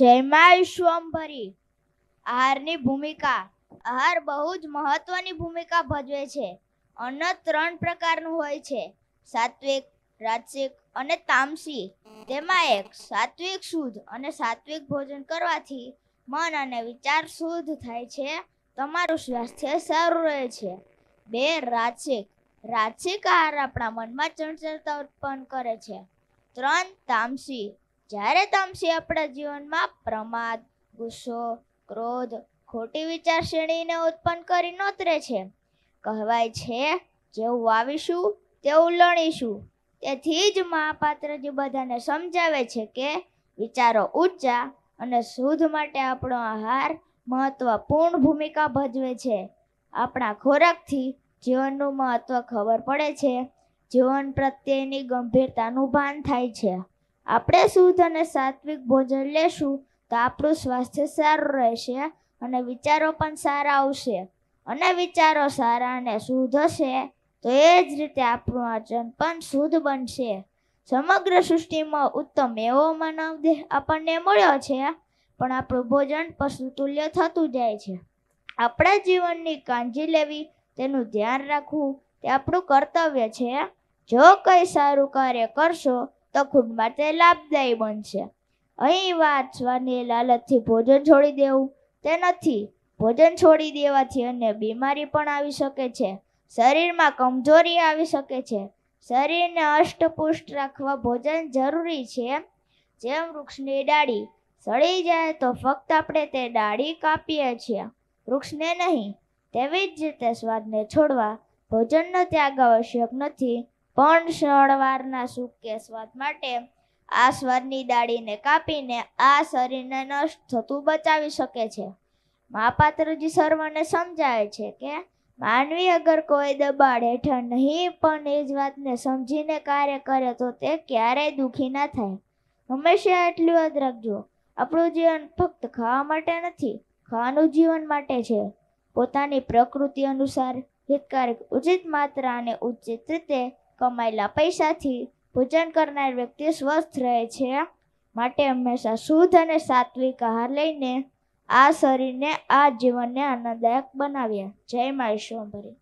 જયમાં વિશ્વંભરી આહારની ભૂમિકા. આહાર બહુ જ મહત્વની ભૂમિકા ભજવે છે. અન્ન 3 પ્રકારનું હોય છે: સાત્વિક, રાજસિક અને તામસી. તેમાં એક સાત્વિક શુદ્ધ અને સાત્વિક ભોજન કરવાથી મન અને વિચાર શુદ્ધ થાય છે, તમારું સ્વાસ્થ્ય સારું રહે છે. 2 રાજસિક. રાજસિક આહાર આપણા મનમાં ચંચળતા ઉત્પન્ન કરે છે. 3 તામસી. જ્યારે તામસી આપણા જીવનમાં પ્રમાદ, ગુસ્સો, ક્રોધ, ખોટી વિચારસરણીને ઉત્પન્ન કરી નોતરે છે. કહેવાય છે, જેવું વાવીશું તેવું લણીશું. તેથી જ મહાપાત્રજી બધાને સમજાવે છે કે વિચારો ઊંચા અને શુદ્ધ માટે આપણો આહાર મહત્વપૂર્ણ ભૂમિકા ભજવે છે. આપણા ખોરાકથી જીવનનું મહત્વ ખબર પડે છે. જીવન પ્રત્યેની ગંભીરતાનું ભાન થાય છે. આપણે શુદ્ધ અને સાત્વિક ભોજન લેશું તો આપણું સ્વાસ્થ્ય સારું રહેશે અને વિચારો પણ સારા આવશે. અને વિચારો સારા અને શુદ્ધ હશે તો એ જ રીતે આપણું આચરણ પણ શુદ્ધ બનશે. સમગ્ર સૃષ્ટિમાં ઉત્તમ એવો માનવ દેહ આપણને મળ્યો છે, પણ આપણું ભોજન પશુતુલ્ય થતું જાય છે. આપણા જીવનની કાળજી લેવી, તેનું ધ્યાન રાખવું તે આપણું કર્તવ્ય છે. જો કંઈ સારું કાર્ય કરશો તો ખુદ માટે લાભદાયી બનશે. અહીં વાત સ્વાદની લાલચથી ભોજન છોડી દેવું તે નથી. ભોજન છોડી દેવાથી અન્ય બીમારી પણ આવી શકે છે. શરીરમાં કમજોરી આવી શકે છે. શરીરને અષ્ટપુષ્ટ રાખવા ભોજન જરૂરી છે. જેમ વૃક્ષની ડાળી સડી જાય તો ફક્ત આપણે તે ડાળી કાપીએ છીએ, વૃક્ષને નહીં. તેવી જ રીતે સ્વાદને છોડવા ભોજનનો ત્યાગ આવશ્યક નથી, પણ સળવારના સુખ કે સ્વાદ માટે આ સ્વાદની ડાળીને કાપીને આ શરીરને નષ્ટ થતું બચાવી શકે છે. મહાપાત્રજી સર્વને સમજાવે છે કે માનવી અગર કોઈ દબાણ હેઠળ નહીં પણ એ જ વાતને સમજીને કાર્ય કરે તો તે ક્યારેય દુઃખી ના થાય. હંમેશા એટલું યાદ રાખજો, આપણું જીવન ફક્ત ખાવા માટે નથી, ખાવાનું જીવન માટે છે. પોતાની પ્રકૃતિ અનુસાર હિતકારક ઉચિત માત્રા અને ઉચિત રીતે કમાયેલા પૈસાથી ભોજન કરનાર વ્યક્તિ સ્વસ્થ રહે છે. માટે હંમેશા શુદ્ધ અને સાત્વિક આહાર લઈને આ શરીરને, આ જીવનને આનંદદાયક બનાવીએ. જય મા વિશ્વંભરી.